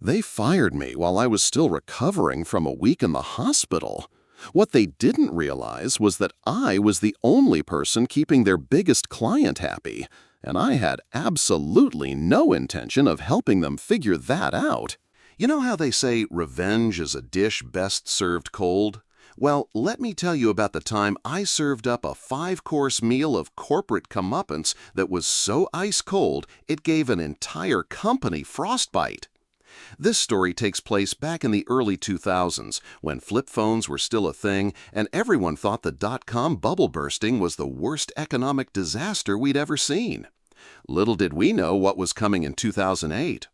They fired me while I was still recovering from a week in the hospital. What they didn't realize was that I was the only person keeping their biggest client happy, and I had absolutely no intention of helping them figure that out. You know how they say revenge is a dish best served cold? Well, let me tell you about the time I served up a 5-course meal of corporate comeuppance that was so ice cold it gave an entire company frostbite. This story takes place back in the early 2000s, when flip phones were still a thing and everyone thought the dot-com bubble bursting was the worst economic disaster we'd ever seen. Little did we know what was coming in 2008.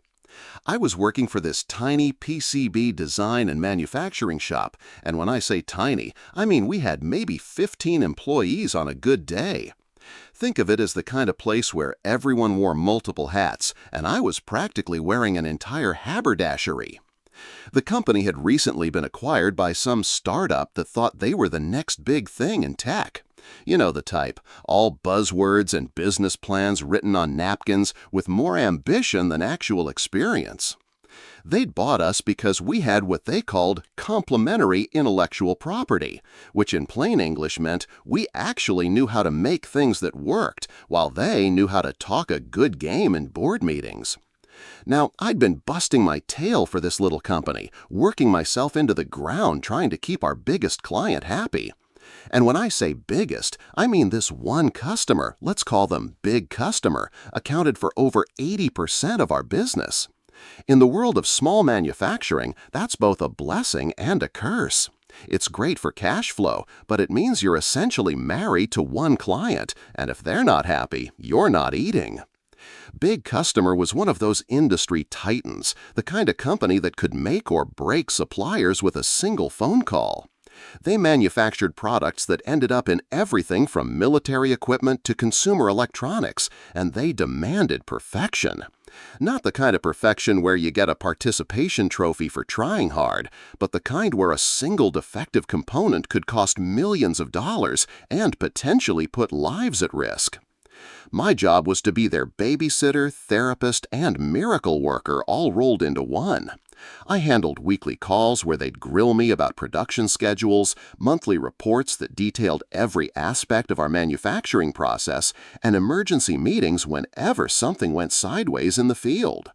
I was working for this tiny PCB design and manufacturing shop, and when I say tiny, I mean we had maybe 15 employees on a good day. Think of it as the kind of place where everyone wore multiple hats, and I was practically wearing an entire haberdashery. The company had recently been acquired by some startup that thought they were the next big thing in tech. You know the type, all buzzwords and business plans written on napkins with more ambition than actual experience. They'd bought us because we had what they called complementary intellectual property, which in plain English meant we actually knew how to make things that worked, while they knew how to talk a good game in board meetings. Now, I'd been busting my tail for this little company, working myself into the ground trying to keep our biggest client happy. And when I say biggest, I mean this one customer, let's call them Big Customer, accounted for over 80% of our business. In the world of small manufacturing, that's both a blessing and a curse. It's great for cash flow, but it means you're essentially married to one client, and if they're not happy, you're not eating. Big Customer was one of those industry titans, the kind of company that could make or break suppliers with a single phone call. They manufactured products that ended up in everything from military equipment to consumer electronics, and they demanded perfection. Not the kind of perfection where you get a participation trophy for trying hard, but the kind where a single defective component could cost millions of dollars and potentially put lives at risk. My job was to be their babysitter, therapist, and miracle worker all rolled into one. I handled weekly calls where they'd grill me about production schedules, monthly reports that detailed every aspect of our manufacturing process, and emergency meetings whenever something went sideways in the field.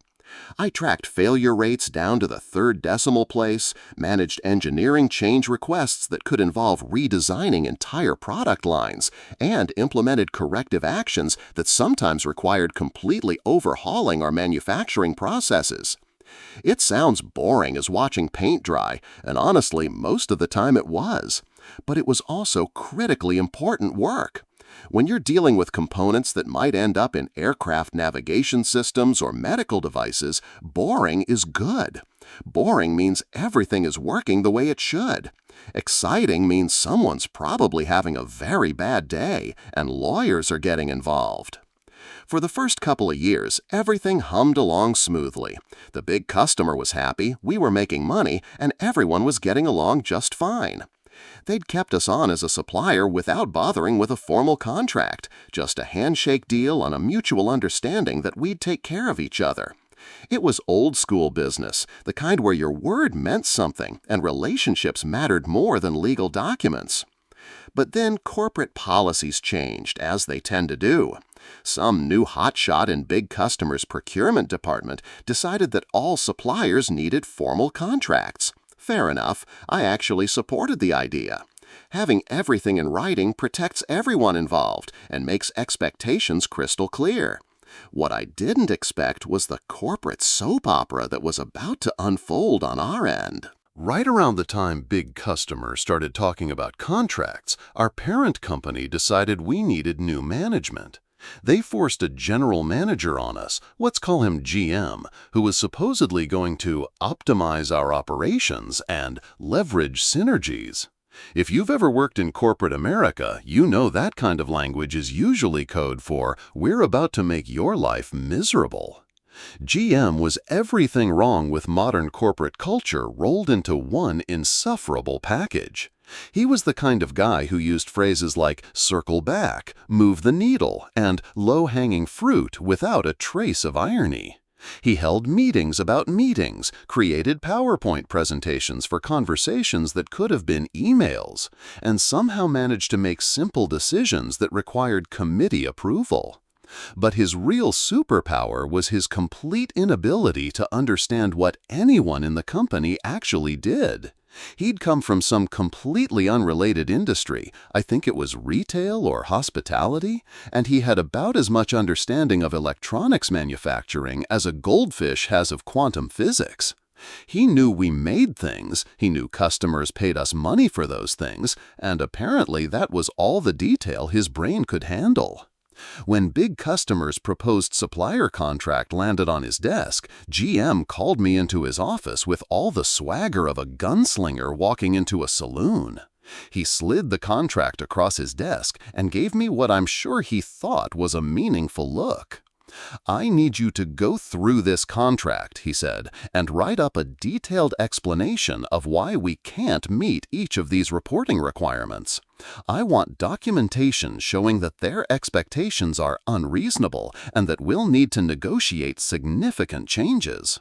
I tracked failure rates down to the third decimal place, managed engineering change requests that could involve redesigning entire product lines, and implemented corrective actions that sometimes required completely overhauling our manufacturing processes. It sounds boring as watching paint dry, and honestly, most of the time it was. But it was also critically important work. When you're dealing with components that might end up in aircraft navigation systems or medical devices, boring is good. Boring means everything is working the way it should. Exciting means someone's probably having a very bad day, and lawyers are getting involved. For the first couple of years, everything hummed along smoothly. The Big Customer was happy, we were making money, and everyone was getting along just fine. They'd kept us on as a supplier without bothering with a formal contract, just a handshake deal on a mutual understanding that we'd take care of each other. It was old-school business, the kind where your word meant something and relationships mattered more than legal documents. But then corporate policies changed, as they tend to do. Some new hotshot in Big Customer's procurement department decided that all suppliers needed formal contracts. Fair enough, I actually supported the idea. Having everything in writing protects everyone involved and makes expectations crystal clear. What I didn't expect was the corporate soap opera that was about to unfold on our end. Right around the time Big Customer started talking about contracts, our parent company decided we needed new management. They forced a general manager on us, let's call him GM, who was supposedly going to optimize our operations and leverage synergies. If you've ever worked in corporate America, you know that kind of language is usually code for "we're about to make your life miserable." GM was everything wrong with modern corporate culture rolled into one insufferable package. He was the kind of guy who used phrases like "circle back," "move the needle," and "low-hanging fruit" without a trace of irony. He held meetings about meetings, created PowerPoint presentations for conversations that could have been emails, and somehow managed to make simple decisions that required committee approval. But his real superpower was his complete inability to understand what anyone in the company actually did. He'd come from some completely unrelated industry, I think it was retail or hospitality, and he had about as much understanding of electronics manufacturing as a goldfish has of quantum physics. He knew we made things, he knew customers paid us money for those things, and apparently that was all the detail his brain could handle. When big customers' proposed supplier contract landed on his desk, GM called me into his office with all the swagger of a gunslinger walking into a saloon. He slid the contract across his desk and gave me what I'm sure he thought was a meaningful look. "I need you to go through this contract," he said, "and write up a detailed explanation of why we can't meet each of these reporting requirements. I want documentation showing that their expectations are unreasonable and that we'll need to negotiate significant changes."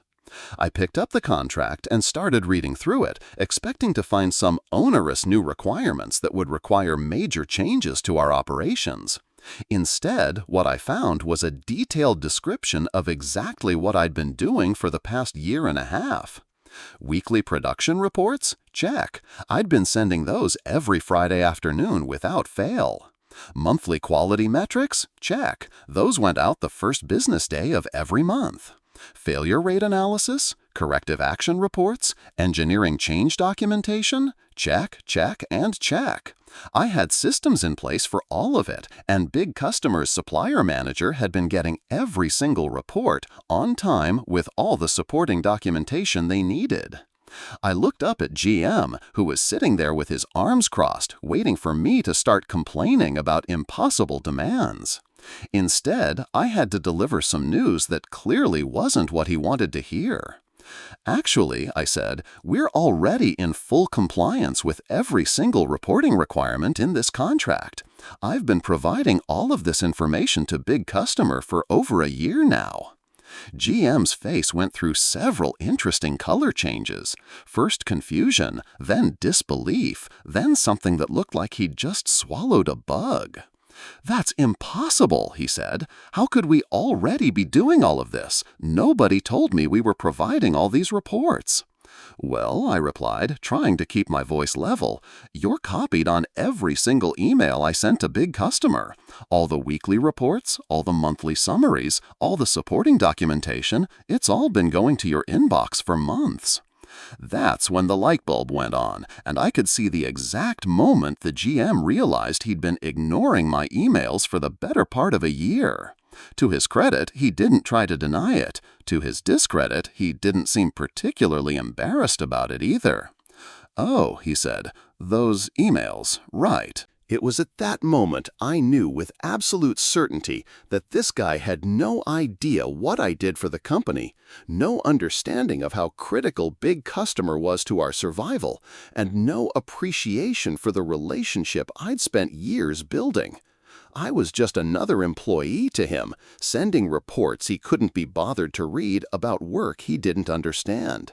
I picked up the contract and started reading through it, expecting to find some onerous new requirements that would require major changes to our operations. Instead, what I found was a detailed description of exactly what I'd been doing for the past year and a half. Weekly production reports? Check. I'd been sending those every Friday afternoon without fail. Monthly quality metrics? Check. Those went out the first business day of every month. Failure rate analysis? Corrective action reports? Engineering change documentation? Check, check, and check. I had systems in place for all of it, and Big Customer's supplier manager had been getting every single report on time with all the supporting documentation they needed. I looked up at GM, who was sitting there with his arms crossed, waiting for me to start complaining about impossible demands. Instead, I had to deliver some news that clearly wasn't what he wanted to hear. "Actually," I said, "we're already in full compliance with every single reporting requirement in this contract. I've been providing all of this information to Big Customer for over a year now." GM's face went through several interesting color changes. First confusion, then disbelief, then something that looked like he'd just swallowed a bug. "That's impossible," he said. "How could we already be doing all of this? Nobody told me we were providing all these reports." "Well," I replied, trying to keep my voice level, "you're copied on every single email I sent to Big Customer. All the weekly reports, all the monthly summaries, all the supporting documentation, it's all been going to your inbox for months." That's when the light bulb went on, and I could see the exact moment the GM realized he'd been ignoring my emails for the better part of a year. To his credit, he didn't try to deny it. To his discredit, he didn't seem particularly embarrassed about it either. "Oh," he said, "those emails, right." It was at that moment I knew with absolute certainty that this guy had no idea what I did for the company, no understanding of how critical Big Customer was to our survival, and no appreciation for the relationship I'd spent years building. I was just another employee to him, sending reports he couldn't be bothered to read about work he didn't understand.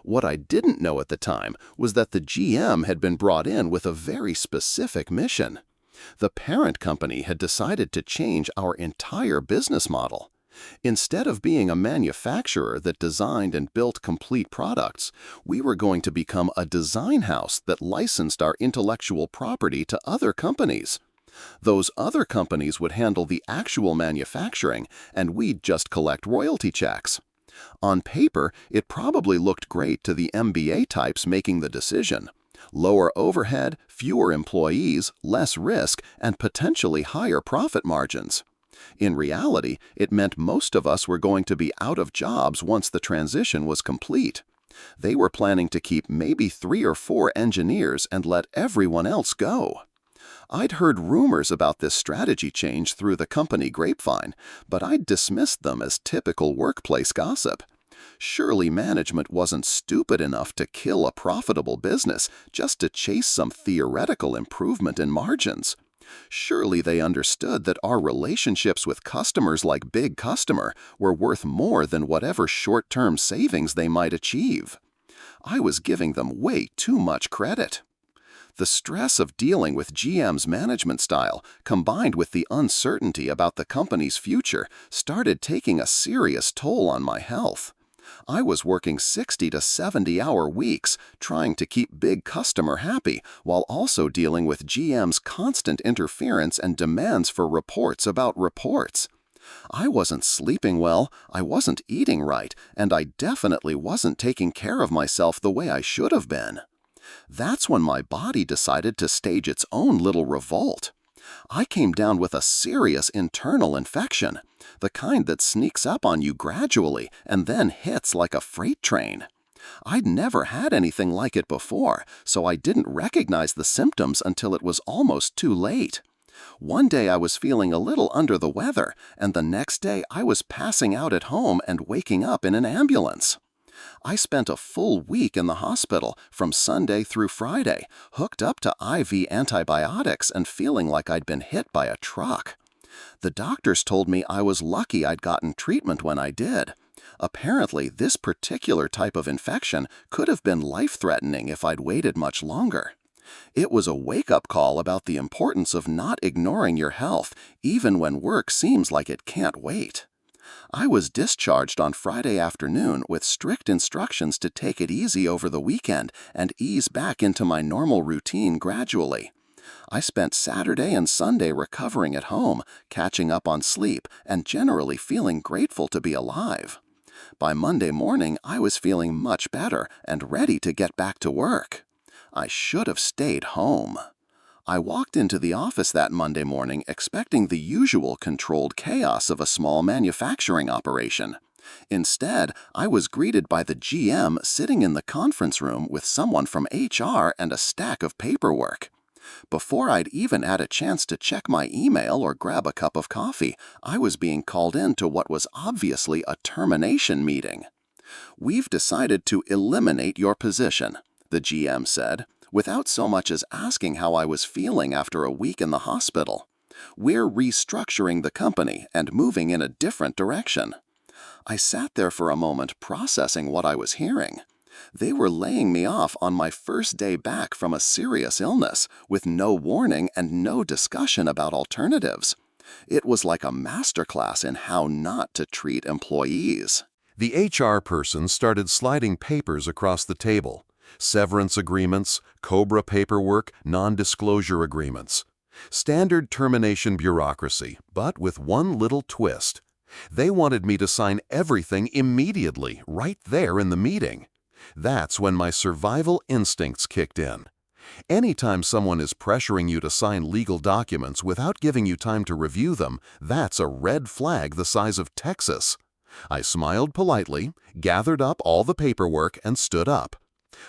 What I didn't know at the time was that the GM had been brought in with a very specific mission. The parent company had decided to change our entire business model. Instead of being a manufacturer that designed and built complete products, we were going to become a design house that licensed our intellectual property to other companies. Those other companies would handle the actual manufacturing, and we'd just collect royalty checks. On paper, it probably looked great to the MBA types making the decision. Lower overhead, fewer employees, less risk, and potentially higher profit margins. In reality, it meant most of us were going to be out of jobs once the transition was complete. They were planning to keep maybe 3 or 4 engineers and let everyone else go. I'd heard rumors about this strategy change through the company grapevine, but I'd dismissed them as typical workplace gossip. Surely management wasn't stupid enough to kill a profitable business just to chase some theoretical improvement in margins. Surely they understood that our relationships with customers like Big Customer were worth more than whatever short-term savings they might achieve. I was giving them way too much credit. The stress of dealing with GM's management style, combined with the uncertainty about the company's future, started taking a serious toll on my health. I was working 60 to 70-hour weeks, trying to keep Big Customer happy, while also dealing with GM's constant interference and demands for reports about reports. I wasn't sleeping well, I wasn't eating right, and I definitely wasn't taking care of myself the way I should have been. That's when my body decided to stage its own little revolt. I came down with a serious internal infection, the kind that sneaks up on you gradually and then hits like a freight train. I'd never had anything like it before, so I didn't recognize the symptoms until it was almost too late. One day I was feeling a little under the weather, and the next day I was passing out at home and waking up in an ambulance. I spent a full week in the hospital from Sunday through Friday, hooked up to IV antibiotics and feeling like I'd been hit by a truck. The doctors told me I was lucky I'd gotten treatment when I did. Apparently, this particular type of infection could have been life-threatening if I'd waited much longer. It was a wake-up call about the importance of not ignoring your health, even when work seems like it can't wait. I was discharged on Friday afternoon with strict instructions to take it easy over the weekend and ease back into my normal routine gradually. I spent Saturday and Sunday recovering at home, catching up on sleep, and generally feeling grateful to be alive. By Monday morning, I was feeling much better and ready to get back to work. I should have stayed home. I walked into the office that Monday morning expecting the usual controlled chaos of a small manufacturing operation. Instead, I was greeted by the GM sitting in the conference room with someone from HR and a stack of paperwork. Before I'd even had a chance to check my email or grab a cup of coffee, I was being called in to what was obviously a termination meeting. "We've decided to eliminate your position," the GM said, without so much as asking how I was feeling after a week in the hospital. "We're restructuring the company and moving in a different direction." I sat there for a moment processing what I was hearing. They were laying me off on my first day back from a serious illness, with no warning and no discussion about alternatives. It was like a masterclass in how not to treat employees. The HR person started sliding papers across the table. Severance agreements, COBRA paperwork, non-disclosure agreements. Standard termination bureaucracy, but with one little twist. They wanted me to sign everything immediately, right there in the meeting. That's when my survival instincts kicked in. Anytime someone is pressuring you to sign legal documents without giving you time to review them, that's a red flag the size of Texas. I smiled politely, gathered up all the paperwork, and stood up.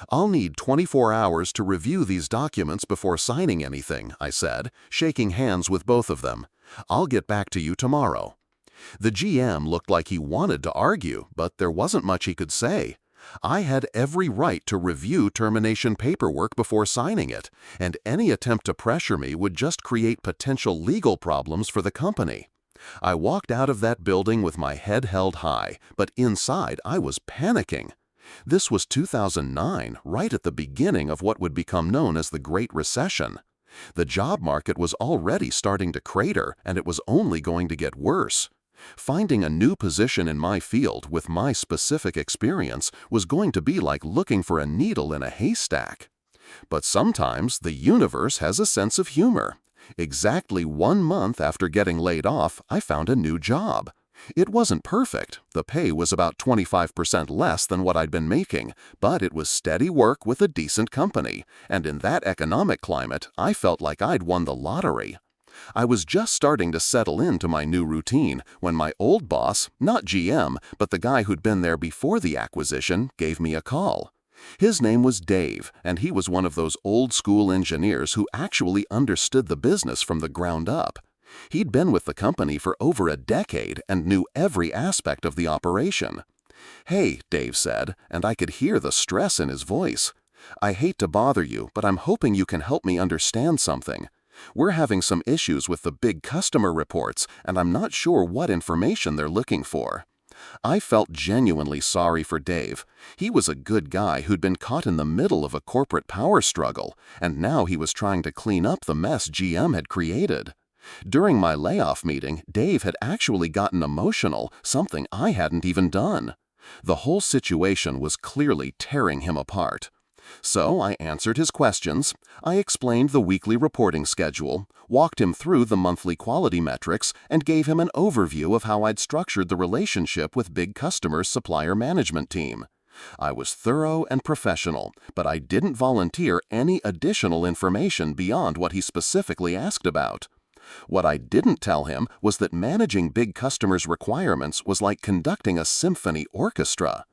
"I'll need 24 hours to review these documents before signing anything," I said, shaking hands with both of them. "I'll get back to you tomorrow." The GM looked like he wanted to argue, but there wasn't much he could say. I had every right to review termination paperwork before signing it, and any attempt to pressure me would just create potential legal problems for the company. I walked out of that building with my head held high, but inside I was panicking. This was 2009, right at the beginning of what would become known as the Great Recession. The job market was already starting to crater, and it was only going to get worse. Finding a new position in my field with my specific experience was going to be like looking for a needle in a haystack. But sometimes the universe has a sense of humor. Exactly 1 month after getting laid off, I found a new job. It wasn't perfect. The pay was about 25% less than what I'd been making, but it was steady work with a decent company, and in that economic climate, I felt like I'd won the lottery. I was just starting to settle into my new routine when my old boss, not GM, but the guy who'd been there before the acquisition, gave me a call. His name was Dave, and he was one of those old-school engineers who actually understood the business from the ground up. He'd been with the company for over a decade and knew every aspect of the operation. "Hey," Dave said, and I could hear the stress in his voice. "I hate to bother you, but I'm hoping you can help me understand something. We're having some issues with the big customer reports, and I'm not sure what information they're looking for." I felt genuinely sorry for Dave. He was a good guy who'd been caught in the middle of a corporate power struggle, and now he was trying to clean up the mess GM had created. During my layoff meeting, Dave had actually gotten emotional, something I hadn't even done. The whole situation was clearly tearing him apart. So I answered his questions, I explained the weekly reporting schedule, walked him through the monthly quality metrics, and gave him an overview of how I'd structured the relationship with Big Customer's supplier management team. I was thorough and professional, but I didn't volunteer any additional information beyond what he specifically asked about. What I didn't tell him was that managing Big Customer's requirements was like conducting a symphony orchestra.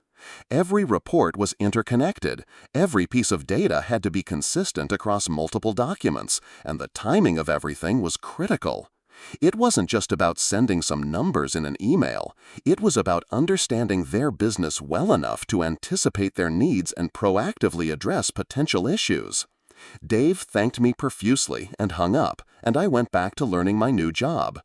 Every report was interconnected, every piece of data had to be consistent across multiple documents, and the timing of everything was critical. It wasn't just about sending some numbers in an email, it was about understanding their business well enough to anticipate their needs and proactively address potential issues. Dave thanked me profusely and hung up, and I went back to learning my new job.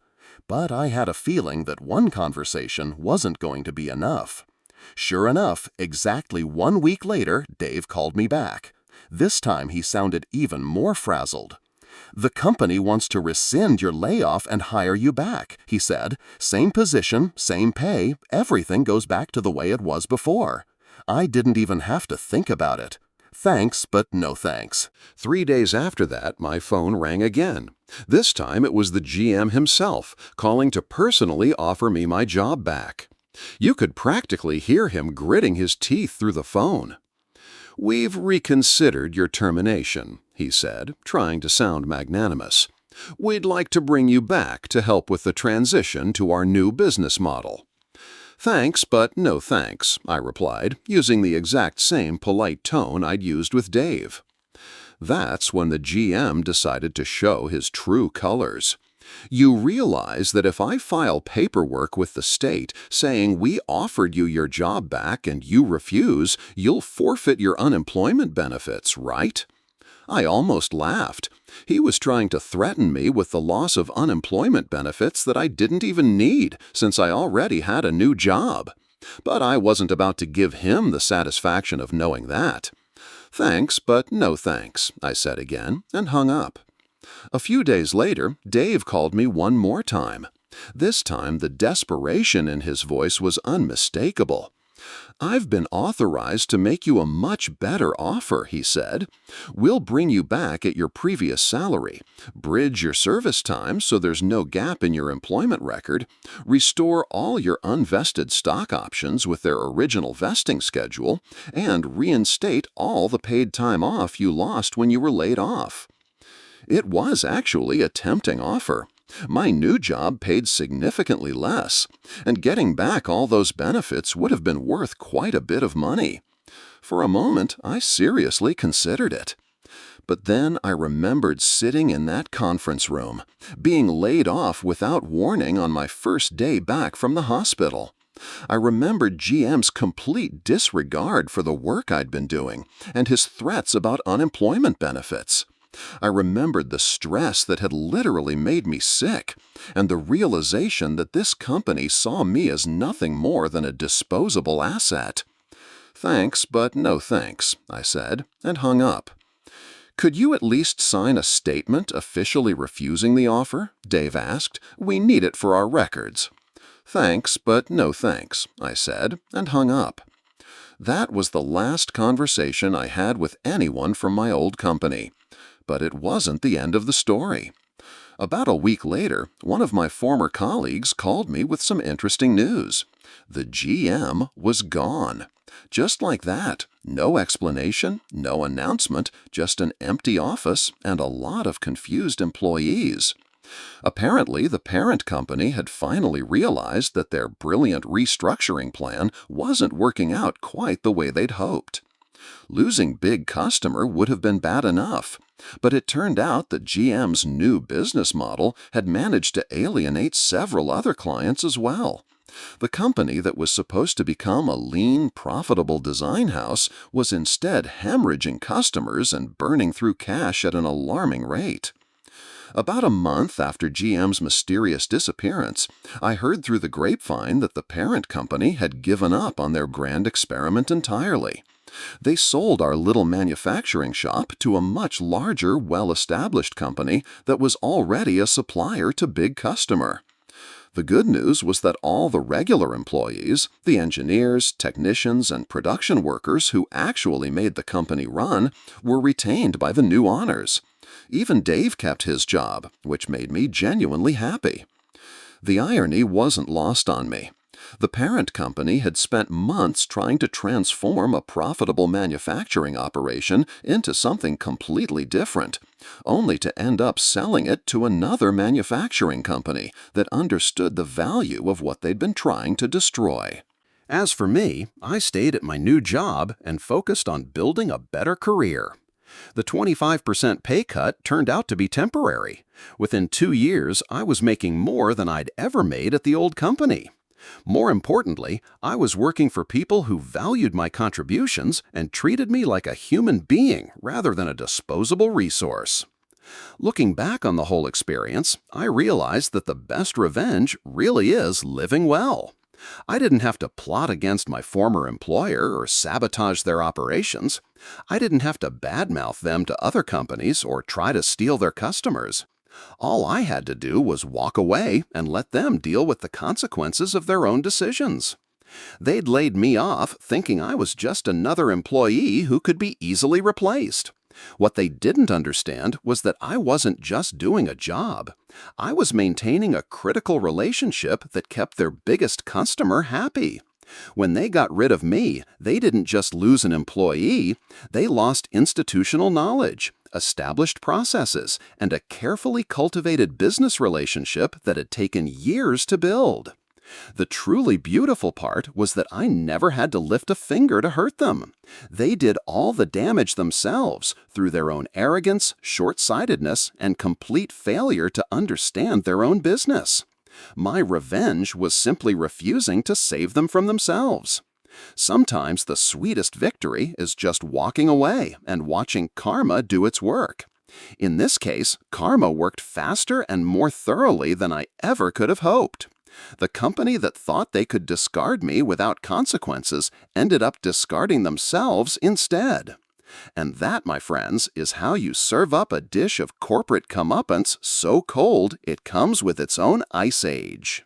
But I had a feeling that one conversation wasn't going to be enough. Sure enough, exactly 1 week later, Dave called me back. This time he sounded even more frazzled. "The company wants to rescind your layoff and hire you back," he said. "Same position, same pay, everything goes back to the way it was before." I didn't even have to think about it. Thanks, but no thanks. 3 days after that, my phone rang again. This time it was the GM himself, calling to personally offer me my job back. You could practically hear him gritting his teeth through the phone. "We've reconsidered your termination," he said, trying to sound magnanimous. "We'd like to bring you back to help with the transition to our new business model." "Thanks, but no thanks," I replied, using the exact same polite tone I'd used with Dave. That's when the GM decided to show his true colors. "You realize that if I file paperwork with the state saying we offered you your job back and you refuse, you'll forfeit your unemployment benefits, right?" I almost laughed. He was trying to threaten me with the loss of unemployment benefits that I didn't even need, since I already had a new job. But I wasn't about to give him the satisfaction of knowing that. "Thanks, but no thanks," I said again, and hung up. A few days later, Dave called me one more time. This time, the desperation in his voice was unmistakable. "I've been authorized to make you a much better offer," he said. "We'll bring you back at your previous salary, bridge your service time so there's no gap in your employment record, restore all your unvested stock options with their original vesting schedule, and reinstate all the paid time off you lost when you were laid off." It was actually a tempting offer. My new job paid significantly less, and getting back all those benefits would have been worth quite a bit of money. For a moment, I seriously considered it. But then I remembered sitting in that conference room, being laid off without warning on my first day back from the hospital. I remembered GM's complete disregard for the work I'd been doing, and his threats about unemployment benefits. I remembered the stress that had literally made me sick, and the realization that this company saw me as nothing more than a disposable asset. "Thanks, but no thanks," I said, and hung up. "Could you at least sign a statement officially refusing the offer?" Dave asked. "We need it for our records." "Thanks, but no thanks," I said, and hung up. That was the last conversation I had with anyone from my old company. But it wasn't the end of the story. About a week later, one of my former colleagues called me with some interesting news. The GM was gone. Just like that. No explanation, no announcement, just an empty office and a lot of confused employees. Apparently, the parent company had finally realized that their brilliant restructuring plan wasn't working out quite the way they'd hoped. Losing Big Customer would have been bad enough, but it turned out that GM's new business model had managed to alienate several other clients as well. The company that was supposed to become a lean, profitable design house was instead hemorrhaging customers and burning through cash at an alarming rate. About a month after GM's mysterious disappearance, I heard through the grapevine that the parent company had given up on their grand experiment entirely. They sold our little manufacturing shop to a much larger, well-established company that was already a supplier to big customer. The good news was that all the regular employees, the engineers, technicians, and production workers who actually made the company run, were retained by the new owners. Even Dave kept his job, which made me genuinely happy. The irony wasn't lost on me. The parent company had spent months trying to transform a profitable manufacturing operation into something completely different, only to end up selling it to another manufacturing company that understood the value of what they'd been trying to destroy. As for me, I stayed at my new job and focused on building a better career. The 25% pay cut turned out to be temporary. Within 2 years, I was making more than I'd ever made at the old company. More importantly, I was working for people who valued my contributions and treated me like a human being rather than a disposable resource. Looking back on the whole experience, I realized that the best revenge really is living well. I didn't have to plot against my former employer or sabotage their operations. I didn't have to badmouth them to other companies or try to steal their customers. All I had to do was walk away and let them deal with the consequences of their own decisions. They'd laid me off thinking I was just another employee who could be easily replaced. What they didn't understand was that I wasn't just doing a job. I was maintaining a critical relationship that kept their biggest customer happy. When they got rid of me, they didn't just lose an employee, they lost institutional knowledge, established processes, and a carefully cultivated business relationship that had taken years to build. The truly beautiful part was that I never had to lift a finger to hurt them. They did all the damage themselves through their own arrogance, short-sightedness, and complete failure to understand their own business. My revenge was simply refusing to save them from themselves. Sometimes the sweetest victory is just walking away and watching karma do its work. In this case, karma worked faster and more thoroughly than I ever could have hoped. The company that thought they could discard me without consequences ended up discarding themselves instead. And that, my friends, is how you serve up a dish of corporate comeuppance so cold it comes with its own ice age.